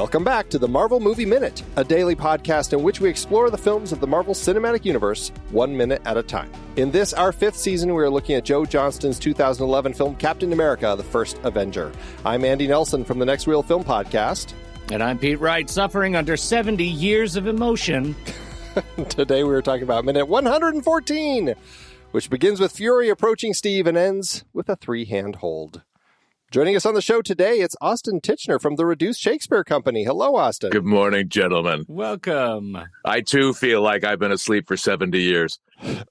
Welcome back to the Marvel Movie Minute, a daily podcast in which we explore the films of the Marvel Cinematic Universe 1 minute at a time. In this, our 5th season, we are looking at Joe Johnston's 2011 film Captain America, The First Avenger. I'm Andy Nelson from the Next Reel Film Podcast. And I'm Pete Wright, suffering under 70 years of emotion. Today we are talking about minute 114, which begins with Fury approaching Steve and ends with a 3-hand hold. Joining us on the show today, it's Austin Tichenor from the Reduced Shakespeare Company. Hello, Austin. Good morning, gentlemen. Welcome. I, too, feel like I've been asleep for 70 years. Have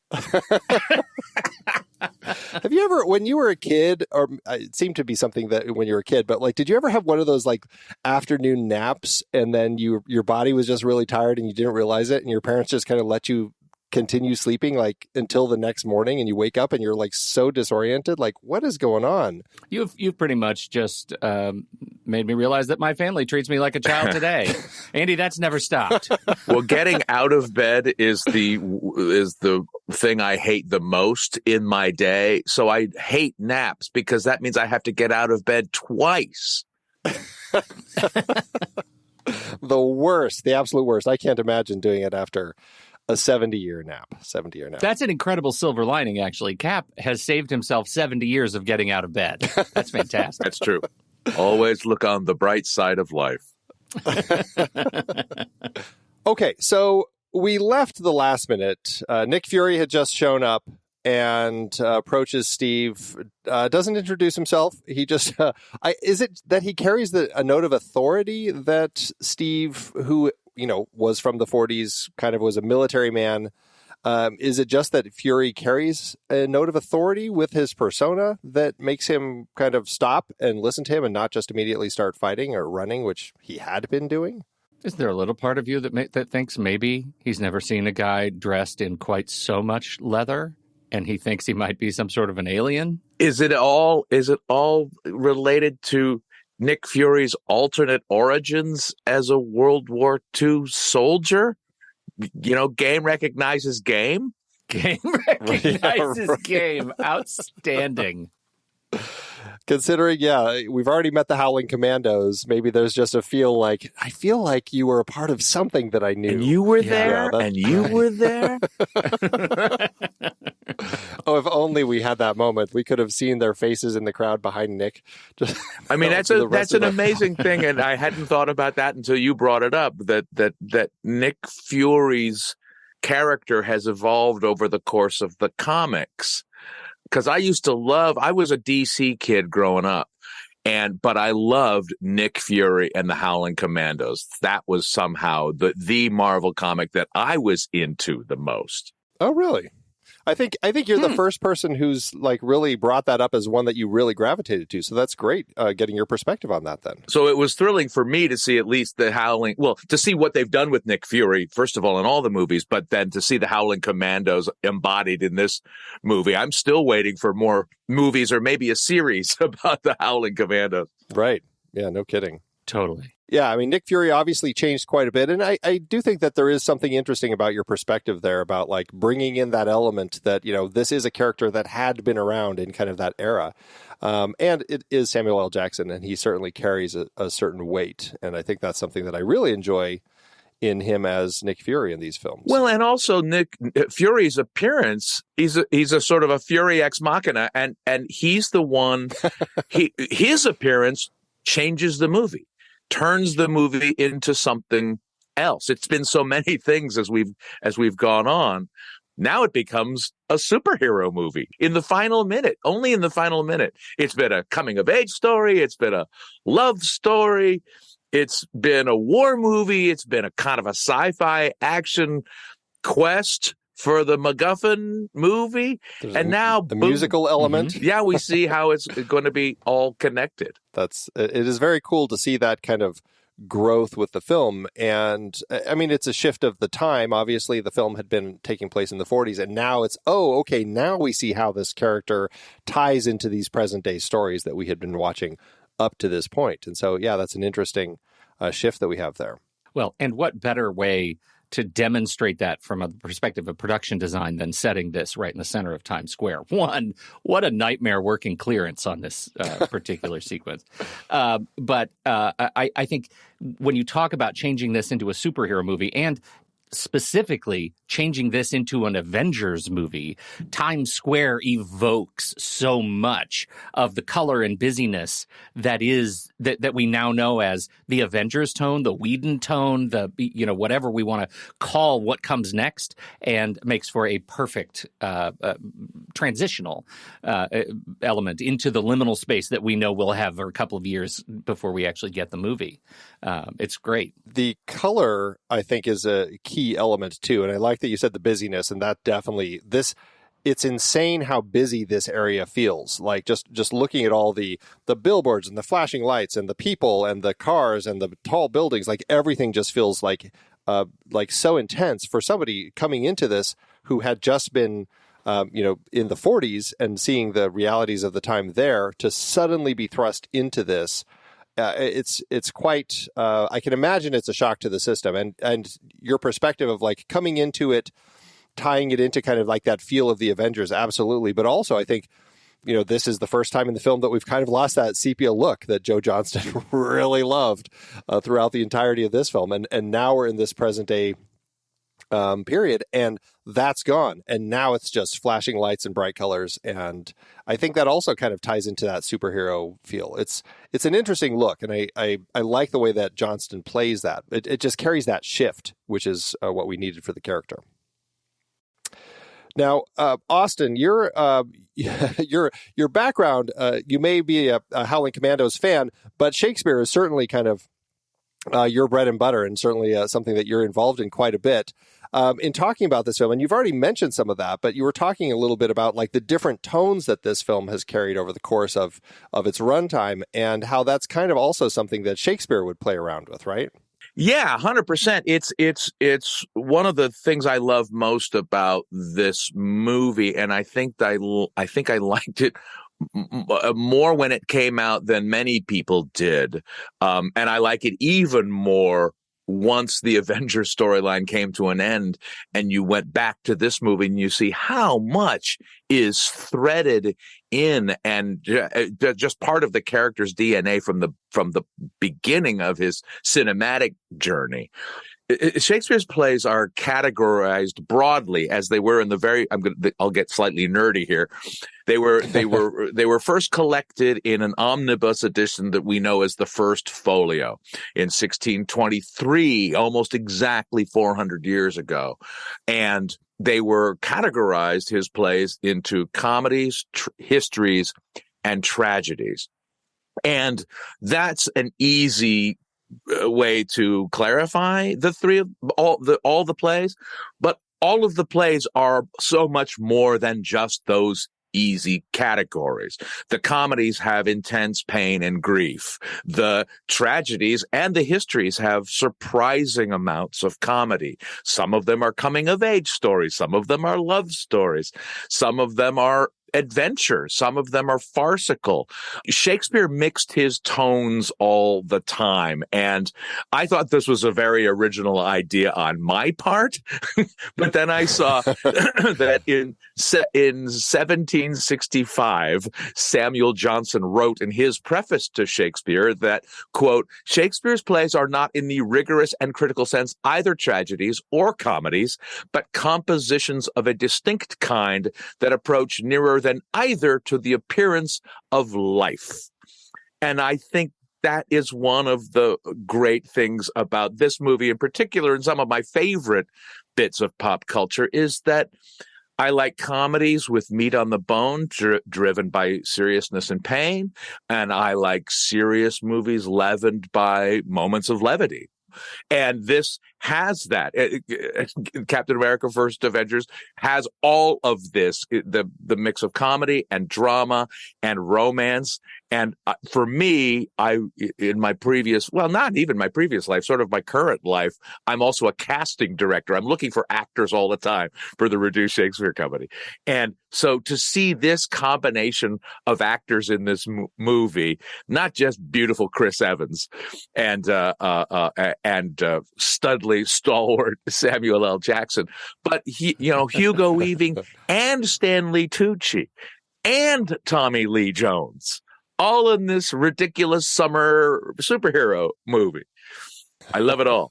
you ever, when you were a kid, or it seemed to be something that when you were a kid, but like, did you ever have one of those like afternoon naps and then your body was just really tired and you didn't realize it and your parents just kind of let you continue sleeping like until the next morning and you wake up and you're like so disoriented? Like, what is going on? You've pretty much just made me realize that my family treats me like a child today. Andy, that's never stopped. Well, getting out of bed is the thing I hate the most in my day. So I hate naps because that means I have to get out of bed twice. The worst, the absolute worst. I can't imagine doing it after a 70-year nap. That's an incredible silver lining, actually. Cap has saved himself 70 years of getting out of bed. That's fantastic. That's true. Always look on the bright side of life. Okay, so we left the last minute. Nick Fury had just shown up and approaches Steve, doesn't introduce himself. He just, is it that he carries a note of authority that Steve, who was from the 40s, kind of was a military man. Is it just that Fury carries a note of authority with his persona that makes him kind of stop and listen to him and not just immediately start fighting or running, which he had been doing? Is there a little part of you that thinks maybe he's never seen a guy dressed in quite so much leather and he thinks he might be some sort of an alien? Is it all related to Nick Fury's alternate origins as a World War II soldier? Game recognizes game. Game recognizes game. Outstanding. Considering, we've already met the Howling Commandos. Maybe there's just I feel like you were a part of something that I knew. And you were there. And you were there. Oh, if only we had that moment. We could have seen their faces in the crowd behind Nick. I mean, that's an amazing thing, and I hadn't thought about that until you brought it up. That Nick Fury's character has evolved over the course of the comics. Because I was a DC kid growing up, but I loved Nick Fury and the Howling Commandos. That was somehow the Marvel comic that I was into the most. Oh, really? I think you're the first person who's like really brought that up as one that you really gravitated to. So that's great, getting your perspective on that then. So it was thrilling for me to see at least to see what they've done with Nick Fury, first of all, in all the movies, but then to see the Howling Commandos embodied in this movie. I'm still waiting for more movies or maybe a series about the Howling Commandos. Right. Yeah, no kidding. Totally. Yeah, I mean, Nick Fury obviously changed quite a bit. And I do think that there is something interesting about your perspective there about like bringing in that element that, this is a character that had been around in kind of that era. And it is Samuel L. Jackson, and he certainly carries a certain weight. And I think that's something that I really enjoy in him as Nick Fury in these films. Well, and also Nick Fury's appearance, he's a sort of a Fury ex machina, and he's the one, his appearance changes the movie. Turns the movie into something else. It's been so many things as we've gone on. Now it becomes a superhero movie in the final minute, only in the final minute. It's been a coming of age story. It's been a love story. It's been a war movie. It's been a kind of a sci-fi action quest for the MacGuffin movie. And now the musical element. Mm-hmm. Yeah, we see how it's going to be all connected. It is very cool to see that kind of growth with the film. And I mean, it's a shift of the time. Obviously, the film had been taking place in the 40s, and now it's, now we see how this character ties into these present day stories that we had been watching up to this point. And so, that's an interesting shift that we have there. Well, and what better way to demonstrate that from a perspective of production design than setting this right in the center of Times Square. One, what a nightmare working clearance on this particular sequence. But I think when you talk about changing this into a superhero movie and specifically changing this into an Avengers movie, Times Square evokes so much of the color and busyness that we now know as the Avengers tone, the Whedon tone, the whatever we want to call what comes next, and makes for a perfect transitional element into the liminal space that we know we'll have for a couple of years before we actually get the movie. It's great. The color, I think, is a key element too, and I like that you said the busyness, and that definitely it's insane how busy this area feels. Like just looking at all the billboards and the flashing lights and the people and the cars and the tall buildings, like everything just feels like so intense for somebody coming into this who had just been in the 40s and seeing the realities of the time there, to suddenly be thrust into this. It's quite, I can imagine it's a shock to the system, and your perspective of like coming into it, tying it into kind of like that feel of the Avengers. Absolutely. But also I think, this is the first time in the film that we've kind of lost that sepia look that Joe Johnston really loved throughout the entirety of this film. And now we're in this present day period, and that's gone, and now it's just flashing lights and bright colors, and I think that also kind of ties into that superhero feel. It's an interesting look, and I like the way that Johnston plays that. It just carries that shift, which is what we needed for the character. Now, Austin, your background, you may be a Howling Commandos fan, but Shakespeare is certainly kind of your bread and butter, and certainly something that you're involved in quite a bit. In talking about this film, and you've already mentioned some of that, but you were talking a little bit about like the different tones that this film has carried over the course of its runtime, and how that's kind of also something that Shakespeare would play around with, right? Yeah, 100%. It's one of the things I love most about this movie, and I think I liked it more when it came out than many people did, and I like it even more once the Avengers storyline came to an end and you went back to this movie and you see how much is threaded in and just part of the character's DNA from the beginning of his cinematic journey. Shakespeare's plays are categorized broadly as they were in the I'll get slightly nerdy here. They were first collected in an omnibus edition that we know as the First Folio in 1623, almost exactly 400 years ago. And they were categorized, his plays, into comedies, histories, and tragedies. And that's an easy way to clarify all the plays, but all of the plays are so much more than just those easy categories. The comedies have intense pain and grief. The tragedies and the histories have surprising amounts of comedy. Some of them are coming of age stories. Some of them are love stories. Some of them are adventure. Some of them are farcical. Shakespeare mixed his tones all the time, and I thought this was a very original idea on my part. But then I saw that in 1765, Samuel Johnson wrote in his preface to Shakespeare that, quote, Shakespeare's plays are not in the rigorous and critical sense either tragedies or comedies, but compositions of a distinct kind that approach nearer than either to the appearance of life. And I think that is one of the great things about this movie in particular, and some of my favorite bits of pop culture, is that I like comedies with meat on the bone, driven by seriousness and pain, and I like serious movies leavened by moments of levity. And this has that. Captain America: First Avengers has all of this, the mix of comedy and drama and romance And for me, in my previous, well, not even my previous life, sort of my current life, I'm also a casting director. I'm looking for actors all the time for the Reduced Shakespeare Company. And so to see this combination of actors in this movie, not just beautiful Chris Evans and studly, stalwart Samuel L. Jackson, but Hugo Weaving and Stanley Tucci and Tommy Lee Jones, all in this ridiculous summer superhero movie. I love it all.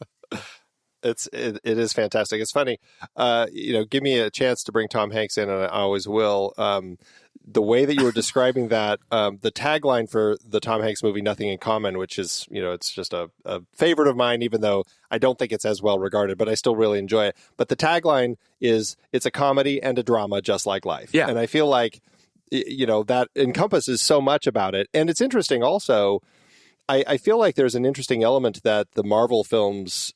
It is fantastic. It's funny. Give me a chance to bring Tom Hanks in, and I always will. The way that you were describing that, the tagline for the Tom Hanks movie, Nothing in Common, which is, it's just a favorite of mine, even though I don't think it's as well regarded, but I still really enjoy it. But the tagline is, it's a comedy and a drama just like life. Yeah. And I feel like, that encompasses so much about it. And it's interesting also, I feel like there's an interesting element that the Marvel films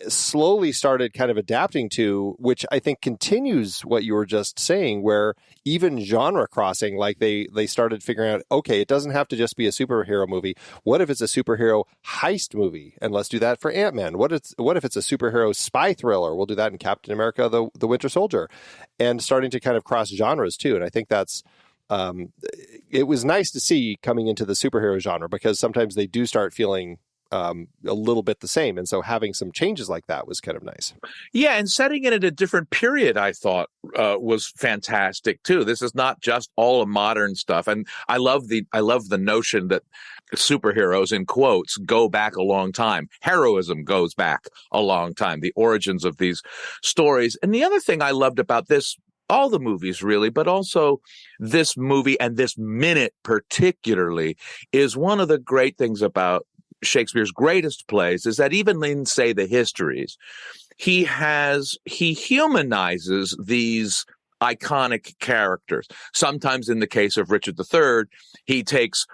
slowly started kind of adapting to, which I think continues what you were just saying, where even genre crossing, like they started figuring out, okay, it doesn't have to just be a superhero movie. What if it's a superhero heist movie? And let's do that for Ant-Man. What if it's a superhero spy thriller? We'll do that in Captain America, the Winter Soldier, and starting to kind of cross genres too. And I think that's, it was nice to see coming into the superhero genre, because sometimes they do start feeling a little bit the same. And so having some changes like that was kind of nice. Yeah, and setting it at a different period, I thought was fantastic too. This is not just all of modern stuff. And I love the notion that superheroes, in quotes, go back a long time. Heroism goes back a long time, the origins of these stories. And the other thing I loved about this, all the movies really, but also this movie and this minute particularly, is one of the great things about Shakespeare's greatest plays is that even in, say, the histories, he humanizes these iconic characters. Sometimes in the case of Richard III, he takes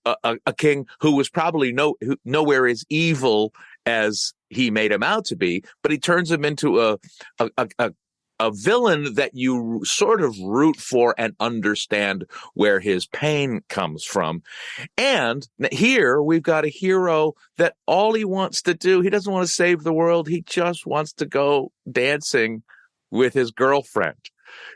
a king who was probably nowhere as evil as he made him out to be, but he turns him into a villain that you sort of root for and understand where his pain comes from. And here we've got a hero that all he wants to do, he doesn't want to save the world. He just wants to go dancing with his girlfriend.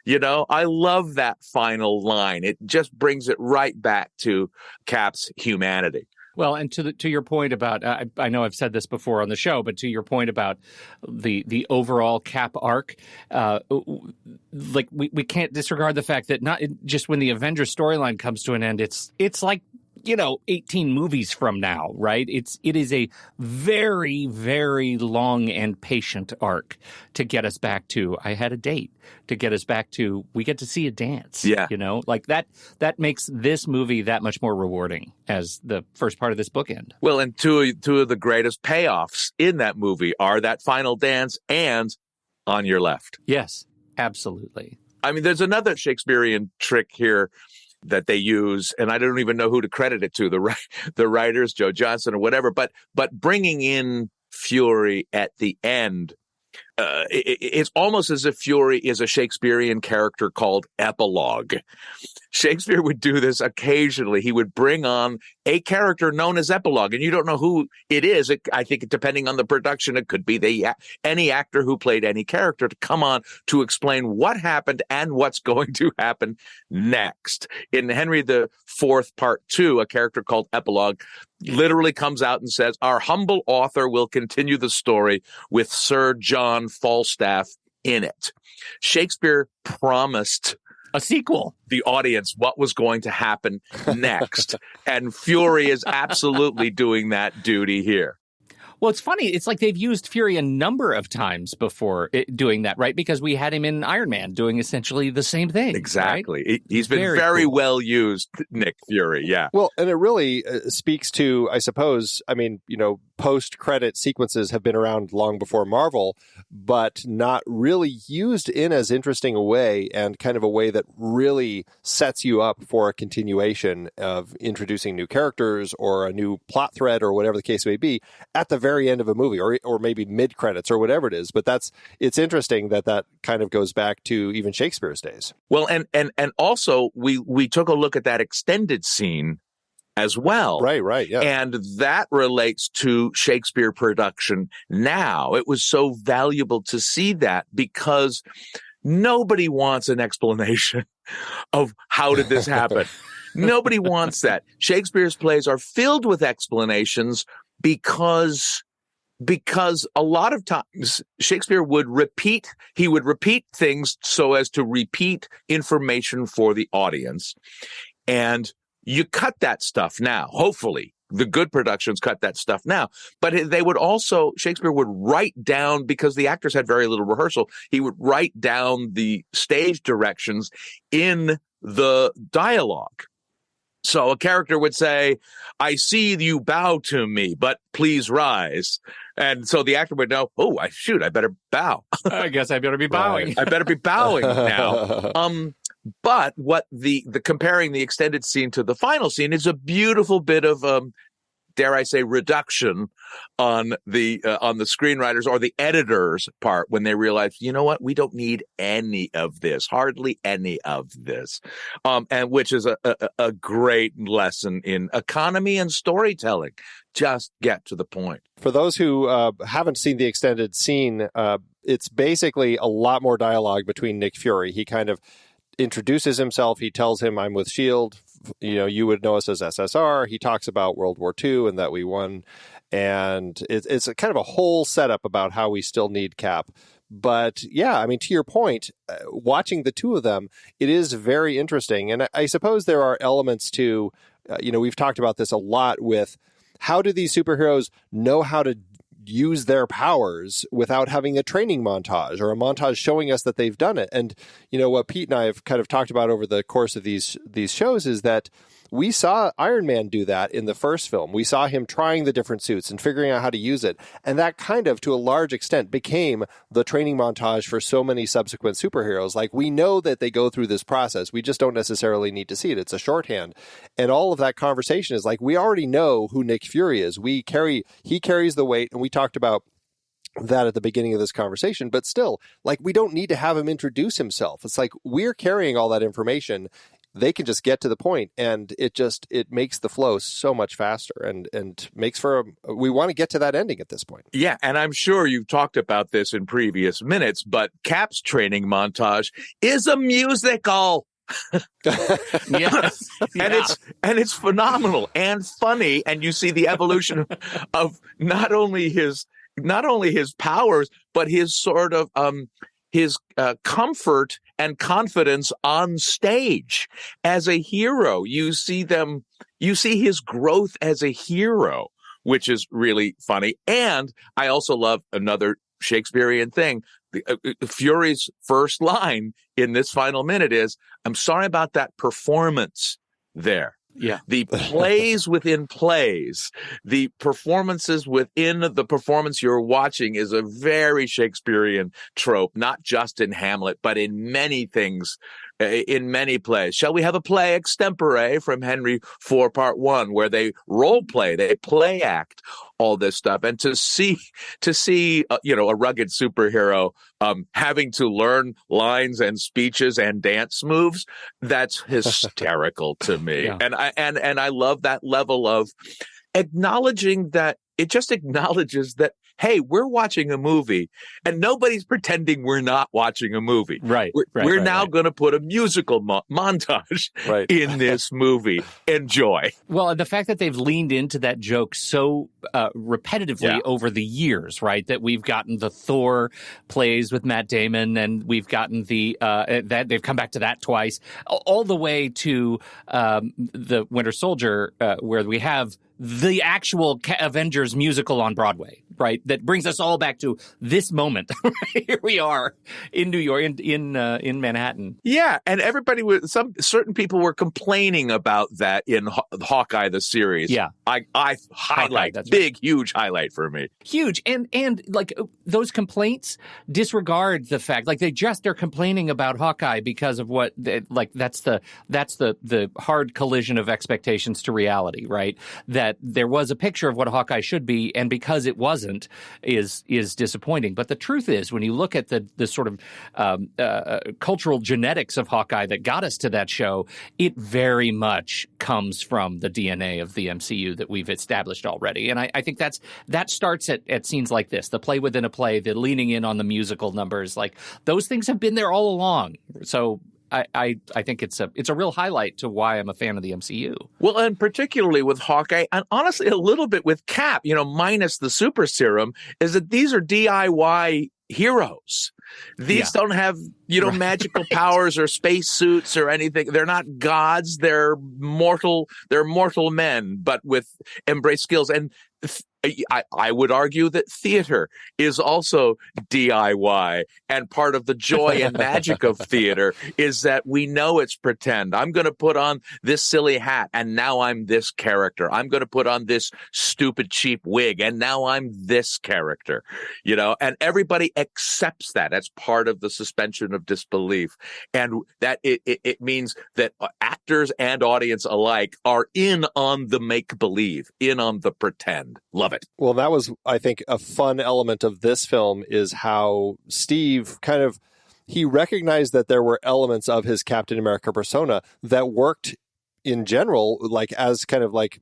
I love that final line. It just brings it right back to Cap's humanity. Well, and to your point about, I know I've said this before on the show, but to your point about the overall Cap arc, we can't disregard the fact that not just when the Avengers storyline comes to an end, it's like 18 movies from now, right? It is a very, very long and patient arc to get us back to, I had a date, to get us back to, we get to see a dance. Yeah. That makes this movie that much more rewarding as the first part of this bookend. Well, and two of the greatest payoffs in that movie are that final dance and On Your Left. Yes, absolutely. I mean, there's another Shakespearean trick here that they use, and I don't even know who to credit it to, the writers, Joe Johnston or whatever, but bringing in Fury at the end, it's almost as if Fury is a Shakespearean character called Epilogue. Shakespeare would do this occasionally. He would bring on a character known as Epilogue, and you don't know who it is. I think depending on the production, it could be any actor who played any character to come on to explain what happened and what's going to happen next. In Henry IV, Part 2, a character called Epilogue literally comes out and says, our humble author will continue the story with Sir John Falstaff in it. Shakespeare promised a sequel, the audience, what was going to happen next. And Fury is absolutely doing that duty here. Well, it's funny. It's like they've used Fury a number of times before doing that, right? Because we had him in Iron Man doing essentially the same thing. Exactly. Right? He's been very cool. well used, Nick Fury. Yeah. Well, and it really speaks to, I suppose, post-credit sequences have been around long before Marvel, but not really used in as interesting a way, and kind of a way that really sets you up for a continuation of introducing new characters or a new plot thread or whatever the case may be at the very end of a movie, or maybe mid-credits or whatever it is. But it's interesting that kind of goes back to even Shakespeare's days. Well, and also we took a look at that extended scene as well. Right, yeah. And that relates to Shakespeare production now. It was so valuable to see that because nobody wants an explanation of how did this happen. Nobody wants that. Shakespeare's plays are filled with explanations because a lot of times Shakespeare would repeat things so as to repeat information for the audience. And you cut that stuff now. Hopefully, the good productions cut that stuff now. But Shakespeare would write down, because the actors had very little rehearsal, he would write down the stage directions in the dialogue. So a character would say, I see you bow to me, but please rise. And so the actor would know, oh, I better bow. I guess I better be bowing. Right. I better be bowing now. But what the comparing the extended scene to the final scene is a beautiful bit of dare I say, reduction on the screenwriters or the editors' part when they realize, you know what, we don't need any of this, hardly any of this, and which is a great lesson in economy and storytelling. Just get to the point. For those who haven't seen the extended scene, it's basically a lot more dialogue between Nick Fury. He kind of introduces himself. He tells him, I'm with S.H.I.E.L.D. You know, you would know us as SSR. He talks about World War II and that we won. And it's a kind of a whole setup about how we still need Cap. But yeah, I mean, to your point, watching the two of them, it is very interesting. And I suppose there are elements to, we've talked about this a lot with how do these superheroes know how to use their powers without having a training montage or a montage showing us that they've done it. And, you know, what Pete and I have kind of talked about over the course of these shows is that we saw Iron Man do that in the first film. We saw him trying the different suits and figuring out how to use it. And that kind of, to a large extent, became the training montage for so many subsequent superheroes. Like, we know that they go through this process. We just don't necessarily need to see it. It's a shorthand. And all of that conversation is like, we already know who Nick Fury is. He carries the weight, and we talked about that at the beginning of this conversation, but still, like, we don't need to have him introduce himself. It's like, we're carrying all that information. They can just get to the point, and it makes the flow so much faster and makes for we want to get to that ending at this point. Yeah, and I'm sure you've talked about this in previous minutes, but Cap's training montage is a musical. Yes. And it's phenomenal and funny, and you see the evolution of not only his powers, but his sort of his comfort and confidence on stage as a hero. You see his growth as a hero, which is really funny. And I also love another Shakespearean thing. Fury's first line in this final minute is, I'm sorry about that performance there. Yeah. The plays within plays, the performances within the performance you're watching is a very Shakespearean trope, not just in Hamlet, but in many things, in many plays. Shall we have a play extempore from Henry IV, Part 1, where they role play, they play act all this stuff. And to see a rugged superhero having to learn lines and speeches and dance moves, that's hysterical to me. Yeah. And I love that level of acknowledging that. It just acknowledges that, hey, we're watching a movie, and nobody's pretending we're not watching a movie. Right. We're now going to put a musical montage in this movie. Enjoy. Well, the fact that they've leaned into that joke so repetitively over the years, right? That we've gotten the Thor plays with Matt Damon, and we've gotten that they've come back to that twice, all the way to the Winter Soldier, where we have the actual Avengers musical on Broadway, right? That brings us all back to this moment. Here we are in New York, in Manhattan. Yeah, and certain people were complaining about that in Hawkeye the series. Yeah, I highlight Hawkeye, big, huge highlight for me. Huge, and like those complaints disregard the fact, like they're complaining about Hawkeye because of what, like that's the hard collision of expectations to reality, right? That there was a picture of what Hawkeye should be, and because it wasn't, doesn't is disappointing. But the truth is, when you look at the sort of cultural genetics of Hawkeye that got us to that show, it very much comes from the DNA of the MCU that we've established already. And I think that starts at scenes like this, the play within a play, the leaning in on the musical numbers. Like, those things have been there all along. So I think it's a real highlight to why I'm a fan of the MCU. Well, and particularly with Hawkeye, and honestly a little bit with Cap, minus the super serum, is that these are DIY heroes. These don't have, magical powers or space suits or anything. They're not gods. They're mortal men, but with embrace skills. And I would argue that theater is also DIY, and part of the joy and magic of theater is that we know it's pretend. I'm going to put on this silly hat, and now I'm this character. I'm going to put on this stupid, cheap wig, and now I'm this character, and everybody accepts that. That's part of the suspension of disbelief. And that it means that actors and audience alike are in on the make-believe, in on the pretend. Love it. Well, that was, I think, a fun element of this film is how Steve he recognized that there were elements of his Captain America persona that worked in general, like as kind of like,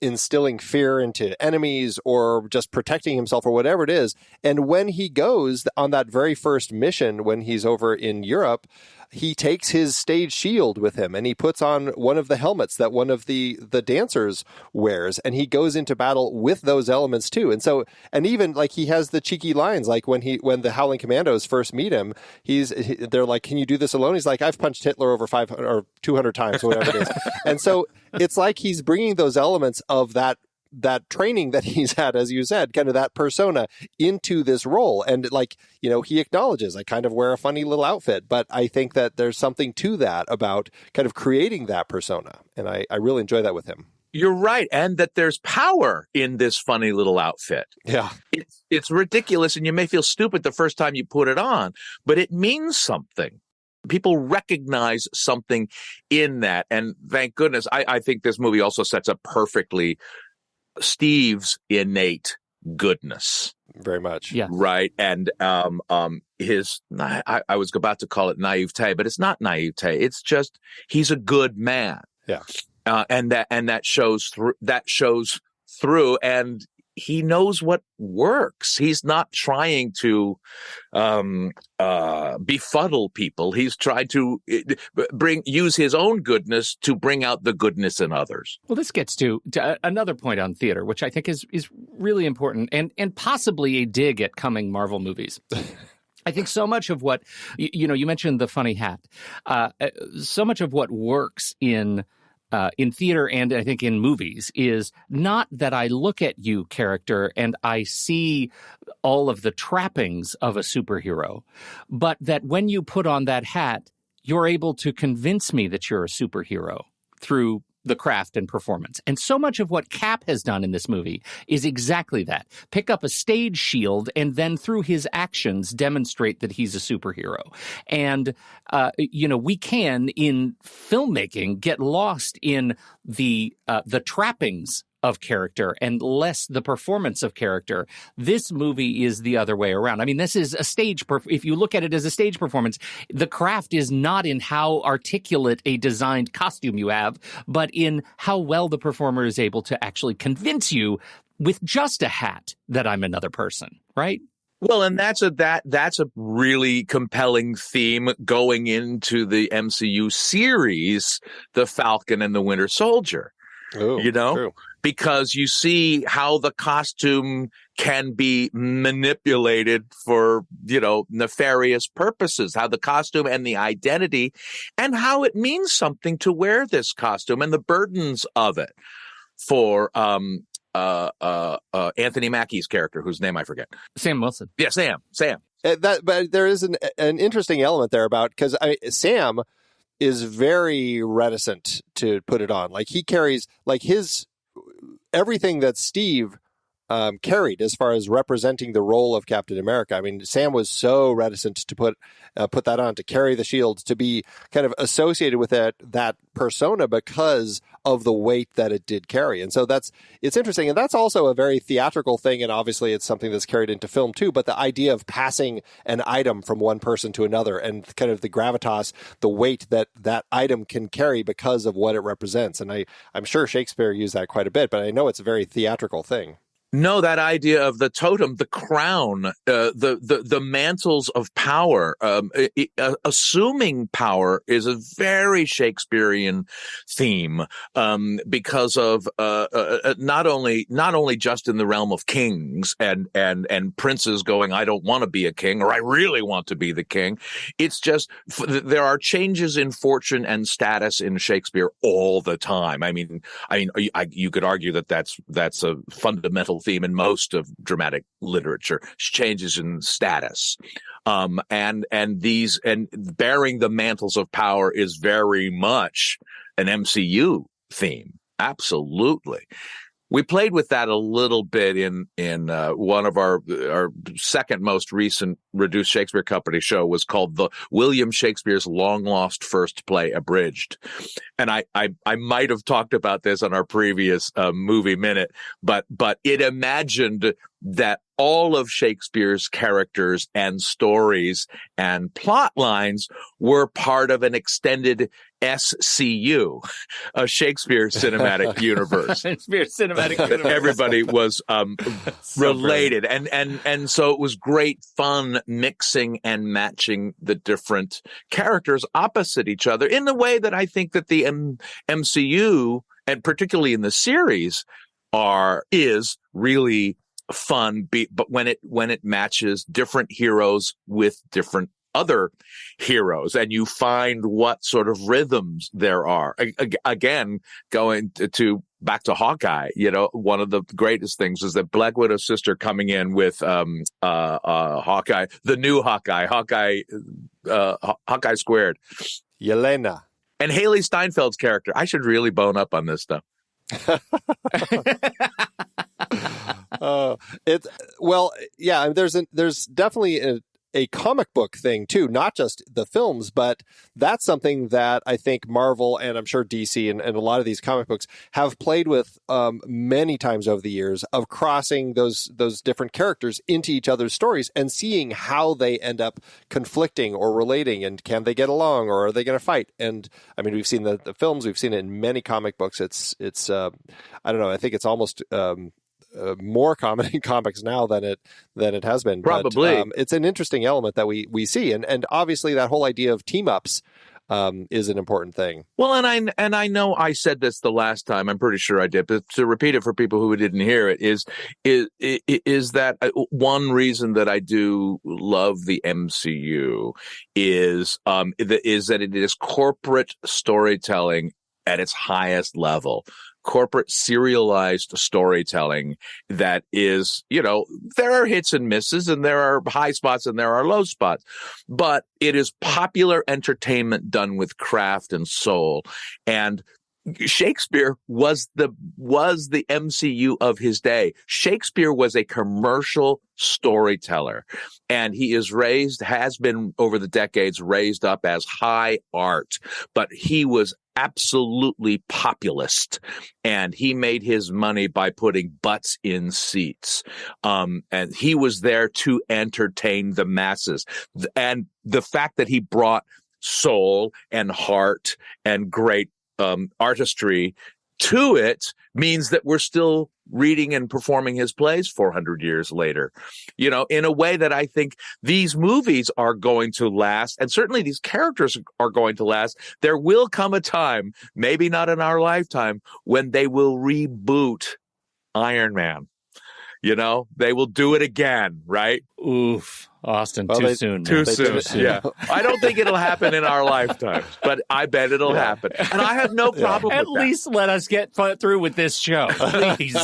instilling fear into enemies or just protecting himself or whatever it is. And when he goes on that very first mission, when he's over in Europe, he takes his stage shield with him and he puts on one of the helmets that one of the dancers wears, and he goes into battle with those elements too. And so, and even like he has the cheeky lines, like when the Howling Commandos first meet him, they're like, "Can you do this alone?" He's like, "I've punched Hitler over 500 or 200 times," or whatever it is. And so it's like he's bringing those elements of that training that he's had, as you said, kind of that persona into this role. And like, he acknowledges, I kind of wear a funny little outfit, but I think that there's something to that about kind of creating that persona. And I really enjoy that with him. You're right. And that there's power in this funny little outfit. Yeah. It's ridiculous, and you may feel stupid the first time you put it on, but it means something. People recognize something in that. And thank goodness, I think this movie also sets up perfectly Steve's innate goodness. Very much. Yeah. Right. And his, I was about to call it naivete, but it's not naivete. It's just, he's a good man. Yeah. And that shows through, and he knows what works. He's not trying to befuddle people. He's tried to use his own goodness to bring out the goodness in others. Well, this gets to another point on theater, which I think is really important and possibly a dig at coming Marvel movies. I think so much of what, you mentioned the funny hat. So much of what works in theater and I think in movies is not that I look at you, character, and I see all of the trappings of a superhero, but that when you put on that hat, you're able to convince me that you're a superhero through the craft and performance. And so much of what Cap has done in this movie is exactly that. Pick up a stage shield and then through his actions demonstrate that he's a superhero. And, we can, in filmmaking, get lost in the trappings of character and less the performance of character. This movie is the other way around. I mean, this is a stage. If you look at it as a stage performance, the craft is not in how articulate a designed costume you have, but in how well the performer is able to actually convince you with just a hat that I'm another person, right? Well, and that's a really compelling theme going into the MCU series, The Falcon and the Winter Soldier. Oh, true. Because you see how the costume can be manipulated for, nefarious purposes, how the costume and the identity and how it means something to wear this costume and the burdens of it for Anthony Mackie's character, whose name I forget. Sam Wilson. Yeah, Sam. But there is an interesting element there about, because Sam is very reticent to put it on. Like he carries like everything that Steve carried as far as representing the role of Captain America. I mean, Sam was so reticent to put that on, to carry the shield, to be kind of associated with that persona because of the weight that it did carry. And so it's interesting. And that's also a very theatrical thing. And obviously it's something that's carried into film too. But the idea of passing an item from one person to another and kind of the gravitas, the weight that item can carry because of what it represents. And I'm sure Shakespeare used that quite a bit, but I know it's a very theatrical thing. No, that idea of the totem, the crown, the mantles of power, assuming power is a very Shakespearean theme, because of not only just in the realm of kings and princes going, I don't want to be a king, or I really want to be the king. It's just there are changes in fortune and status in Shakespeare all the time. I mean, you could argue that that's a fundamental theme in most of dramatic literature, changes in status, and bearing the mantles of power is very much an MCU theme. Absolutely. We played with that a little bit in one of our second most recent Reduced Shakespeare Company show, was called the William Shakespeare's Long Lost First Play Abridged. And I might have talked about this on our previous movie minute, but it imagined that all of Shakespeare's characters and stories and plot lines were part of an extended SCU, a Shakespeare Cinematic Universe. Shakespeare Cinematic Universe. Everybody was related, and so it was great fun mixing and matching the different characters opposite each other in the way that I think that the MCU, and particularly in the series, is really fun, but when it matches different heroes with different other heroes, and you find what sort of rhythms there are. Again, going to back to Hawkeye, one of the greatest things is that Black Widow's sister coming in with Hawkeye, the new Hawkeye squared, Yelena, and Haley Steinfeld's character. I should really bone up on this stuff. There's definitely a comic book thing too, not just the films, but that's something that I think Marvel and I'm sure DC and a lot of these comic books have played with many times over the years, of crossing those different characters into each other's stories and seeing how they end up conflicting or relating, and can they get along, or are they going to fight? And I mean, we've seen the films, we've seen it in many comic books. It's I don't know, I think it's almost more common in comics now than it has been. Probably. But, it's an interesting element that we see, and obviously that whole idea of team ups is an important thing. Well, and I know I said this the last time. I'm pretty sure I did, but to repeat it for people who didn't hear it is that one reason that I do love the MCU is that it is corporate storytelling at its highest level. Corporate serialized storytelling that is, there are hits and misses, and there are high spots and there are low spots, but it is popular entertainment done with craft and soul. And Shakespeare was the MCU of his day. Shakespeare was a commercial storyteller, and he has been over the decades raised up as high art, but he was absolutely populist, and he made his money by putting butts in seats. And he was there to entertain the masses. And the fact that he brought soul and heart and great artistry to it means that we're still reading and performing his plays 400 years later, in a way that I think these movies are going to last, and certainly these characters are going to last. There will come a time, maybe not in our lifetime, when they will reboot Iron Man. They will do it again, right? Oof, Austin, too soon. Too soon. Yeah. I don't think it'll happen in our lifetimes, but I bet it'll happen. And I have no problem with that. At least let us get through with this show, please.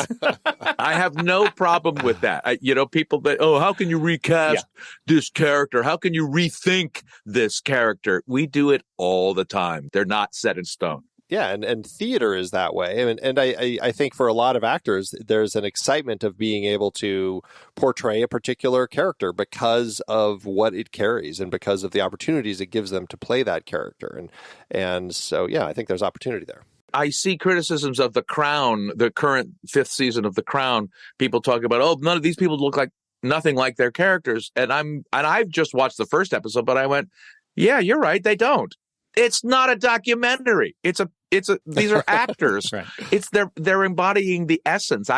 I have no problem with that. People that, how can you recast this character? How can you rethink this character? We do it all the time. They're not set in stone. Yeah, and theater is that way. And I think for a lot of actors, there's an excitement of being able to portray a particular character because of what it carries and because of the opportunities it gives them to play that character. And so, yeah, I think there's opportunity there. I see criticisms of The Crown, the current 5th season of The Crown. People talk about, oh, none of these people look like nothing like their characters. And I've just watched the first episode, but I went, yeah, you're right, they don't. It's not a documentary. These are actors. Right. They're embodying the essence.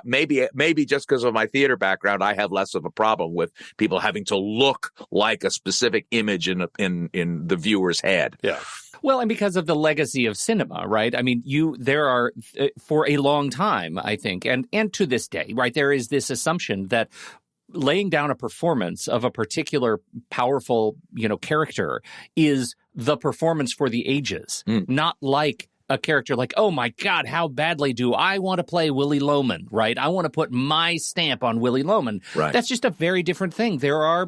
Maybe just because of my theater background, I have less of a problem with people having to look like a specific image in the viewer's head. Yeah. Well, and because of the legacy of cinema, right? I mean, there are, for a long time, I think, and to this day, right, there is this assumption that laying down a performance of a particular powerful, character is the performance for the ages, not like a character like, oh my God, how badly do I want to play Willy Loman, right? I want to put my stamp on Willy Loman. Right. That's just a very different thing. There are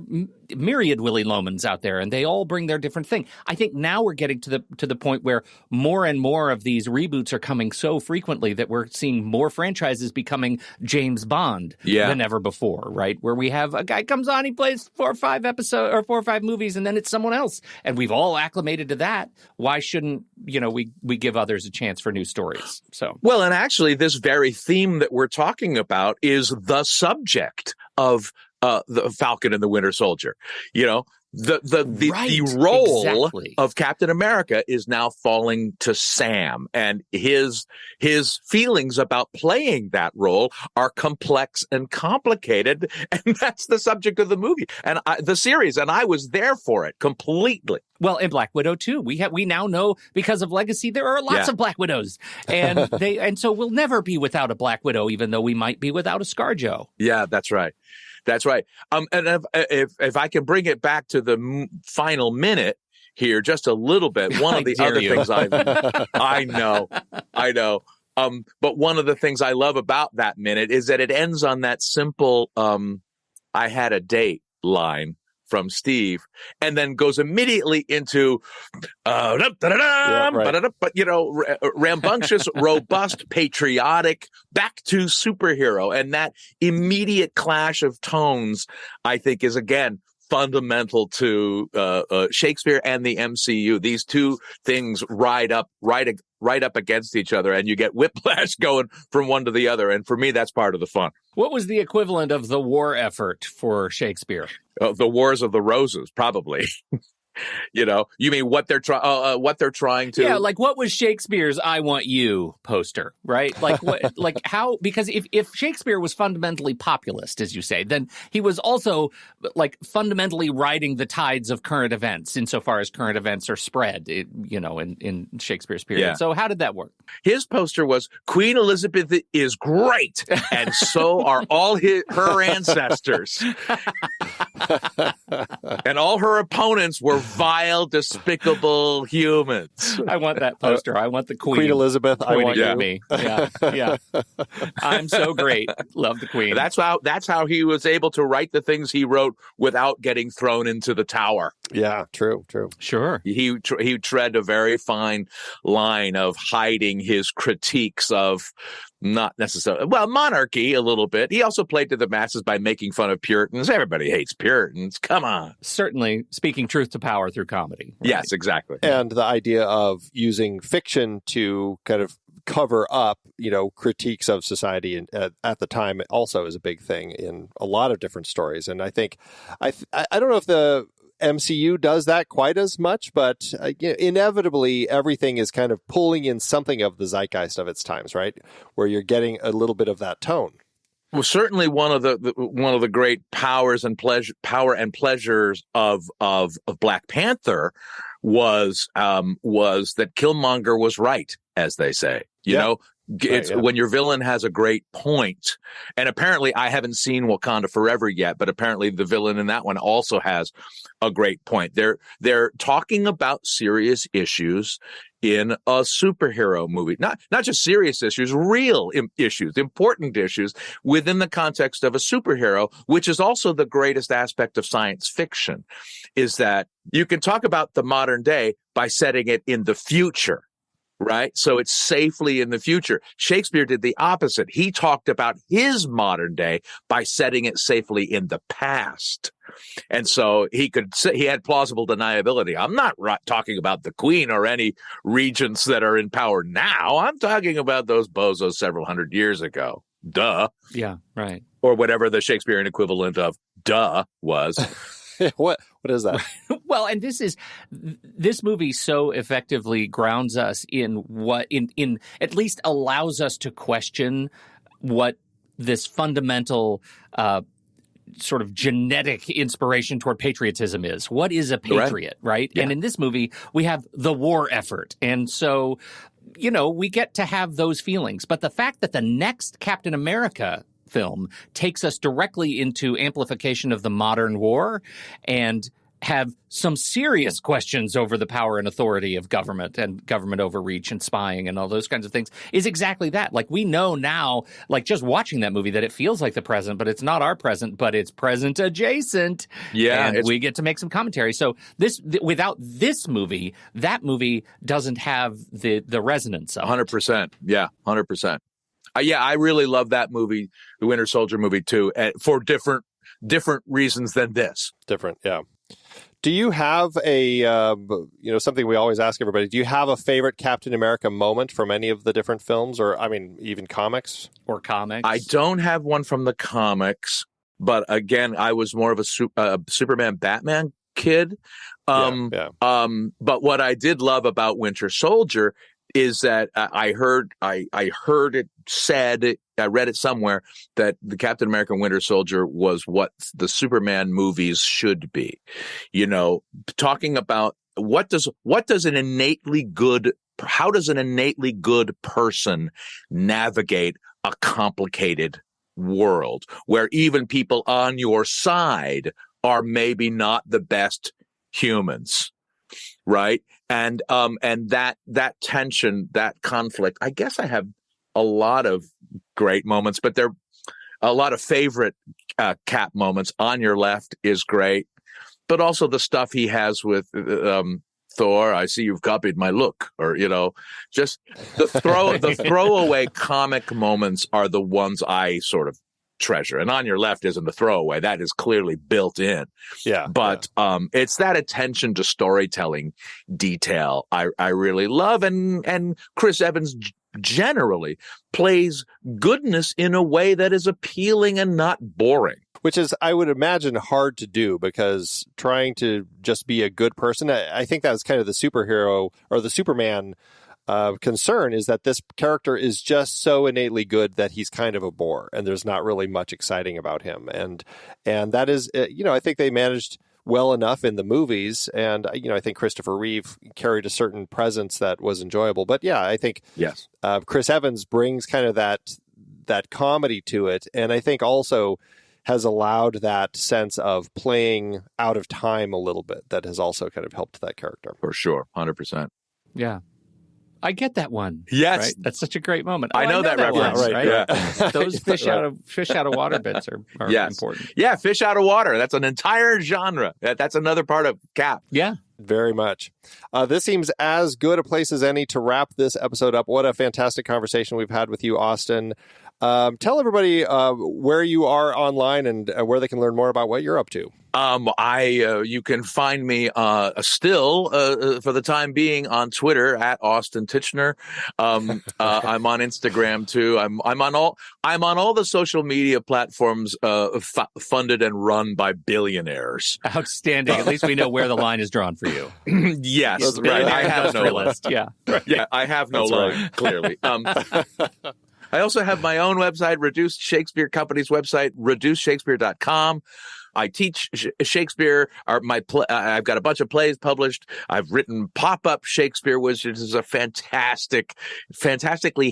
myriad Willy Lomans out there, and they all bring their different thing. I think now we're getting to the point where more and more of these reboots are coming so frequently that we're seeing more franchises becoming James Bond than ever before, right? Where we have a guy comes on, he plays 4 or 5 episodes or 4 or 5 movies, and then it's someone else, and we've all acclimated to that. Why shouldn't we give others a chance for new stories? So well, and actually, this very theme that we're talking about is the subject of the Falcon and the Winter Soldier. The role of Captain America is now falling to Sam, and his feelings about playing that role are complex and complicated, and that's the subject of the movie and the series, and I was there for it completely. Well, and Black Widow too. We now know because of Legacy there are lots of Black Widows, and so we'll never be without a Black Widow, even though we might be without a ScarJo. Yeah, that's right. That's right. And if I can bring it back to the final minute here, just a little bit. One of the other things I know. But one of the things I love about that minute is that it ends on that simple "I had a date" line from Steve, and then goes immediately into rambunctious, robust, patriotic, back to superhero. And that immediate clash of tones, I think, is again fundamental to Shakespeare and the MCU. These two things right up against each other, and you get whiplash going from one to the other. And for me, that's part of the fun. What was the equivalent of the war effort for Shakespeare? The Wars of the Roses, probably. You mean what they're trying to? Yeah, like what was Shakespeare's "I Want You" poster, right? Like what? Like how? Because if Shakespeare was fundamentally populist, as you say, then he was also like fundamentally riding the tides of current events, insofar as current events are spread, in Shakespeare's period. Yeah. So how did that work? His poster was "Queen Elizabeth is great, and so are all her ancestors," and all her opponents were vile, despicable humans. I want that poster. I want the Queen Elizabeth. I want you. Me. Yeah. I'm so great. Love the Queen. That's how he was able to write the things he wrote without getting thrown into the tower. Yeah, true. Sure. He tread a very fine line of hiding his critiques of not necessarily, monarchy a little bit. He also played to the masses by making fun of Puritans. Everybody hates Puritans. Come on. Certainly speaking truth to power through comedy. Right? Yes, exactly. And the idea of using fiction to kind of cover up, critiques of society at the time also is a big thing in a lot of different stories. And I think, I don't know if the MCU does that quite as much, but inevitably everything is kind of pulling in something of the zeitgeist of its times, right? Where you're getting a little bit of that tone. Well, certainly one of the great powers and pleasures of Black Panther was that Killmonger was right, as they say. When your villain has a great point, and apparently I haven't seen Wakanda Forever yet, but apparently the villain in that one also has a great point. They're talking about serious issues in a superhero movie, not just serious issues, real issues, important issues within the context of a superhero, which is also the greatest aspect of science fiction, is that you can talk about the modern day by setting it in the future. right? So it's safely in the future. Shakespeare did the opposite. He talked about his modern day by setting it safely in the past. And so he had plausible deniability. I'm not talking about the Queen or any regents that are in power now. I'm talking about those bozos several hundred years ago. Duh. Yeah, right. Or whatever the Shakespearean equivalent of duh was. What is that? Well, and this movie so effectively grounds us in at least allows us to question what this fundamental sort of genetic inspiration toward patriotism is. What is a patriot, right? Yeah. And in this movie, we have the war effort. And so, we get to have those feelings. But the fact that the next Captain America film takes us directly into amplification of the modern war and have some serious questions over the power and authority of government and government overreach and spying and all those kinds of things is exactly that. Like, we know now, like just watching that movie, that it feels like the present, but it's not our present, but it's present adjacent. Yeah. And we get to make some commentary. So without this movie, that movie doesn't have the resonance of 100%. Yeah, 100%. Yeah, I really love that movie, the Winter Soldier movie, too, for different reasons than this. Different, yeah. Do you have something we always ask everybody, do you have a favorite Captain America moment from any of the different films, or, even comics? Or comics? I don't have one from the comics, but again, I was more of a Superman Batman kid. But what I did love about Winter Soldier is that I heard it said, I read it somewhere, that the Captain America Winter Soldier was what the Superman movies should be. Talking about how does an innately good person navigate a complicated world where even people on your side are maybe not the best humans. Right. And that tension, that conflict, I guess I have a lot of great moments, but there are a lot of favorite Cap moments. On Your Left is great, but also the stuff he has with Thor. I see you've copied my look, or, just the throwaway comic moments are the ones I sort of treasure. And On Your Left isn't a throwaway. That is clearly built in. Yeah. But it's that attention to storytelling detail I really love. And Chris Evans generally plays goodness in a way that is appealing and not boring. Which is, I would imagine, hard to do, because trying to just be a good person, I think that's kind of the superhero or the Superman concern, is that this character is just so innately good that he's kind of a bore and there's not really much exciting about him. And that is, I think they managed well enough in the movies. And, I think Christopher Reeve carried a certain presence that was enjoyable. But yeah, I think yes, Chris Evans brings kind of that comedy to it. And I think also has allowed that sense of playing out of time a little bit that has also kind of helped that character. For sure. 100%. Yeah. I get that one. Yes, right? That's such a great moment. I know that reference. One, right? Yeah. Those fish out of water bits are important. Yeah, fish out of water. That's an entire genre. That's another part of Cap. Yeah, very much. This seems as good a place as any to wrap this episode up. What a fantastic conversation we've had with you, Austin. Tell everybody where you are online and where they can learn more about what you're up to. You can find me still for the time being on Twitter at Austin Tichenor. I'm on Instagram too. I'm on all the social media platforms funded and run by billionaires. Outstanding. At least we know where the line is drawn for you. Yes, that's right. I have no list. Yeah, right. Yeah, I have no line. Right. Clearly. I also have my own website, Reduced Shakespeare Company's website, reducedshakespeare.com. I teach Shakespeare. I've got a bunch of plays published. I've written Pop-Up Shakespeare, which is a fantastically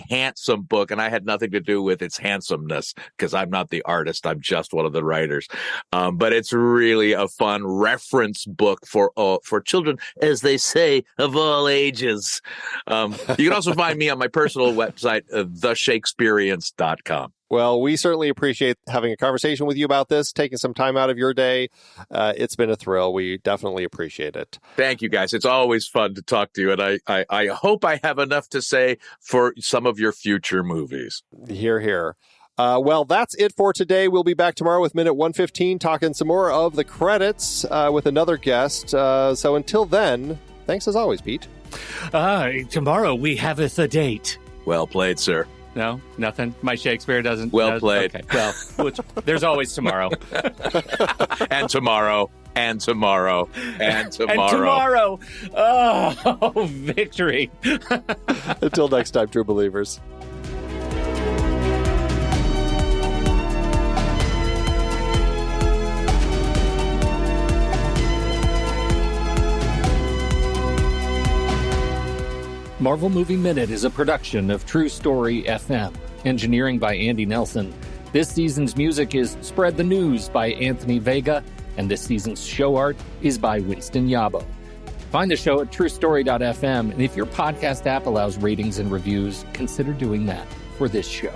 handsome book, and I had nothing to do with its handsomeness because I'm not the artist. I'm just one of the writers. But it's really a fun reference book for children, as they say, of all ages. You can also find me on my personal website, theshakespeareans.com. Well, we certainly appreciate having a conversation with you about this, taking some time out of your day. It's been a thrill. We definitely appreciate it. Thank you, guys. It's always fun to talk to you, and I hope I have enough to say for some of your future movies. Hear, hear. Well, that's it for today. We'll be back tomorrow with Minute 115, talking some more of the credits with another guest. So until then, thanks as always, Pete. Tomorrow we haveth a date. Well played, sir. No, nothing. My Shakespeare doesn't. Well played. Okay. Well, there's always tomorrow. And tomorrow. And tomorrow. And tomorrow. And tomorrow. Oh, victory. Until next time, true believers. Marvel Movie Minute is a production of True Story FM. Engineering by Andy Nelson. This season's music is Spread the News by Anthony Vega, and this season's show art is by Winston Yabo. Find the show at truestory.fm, and if your podcast app allows ratings and reviews, consider doing that for this show.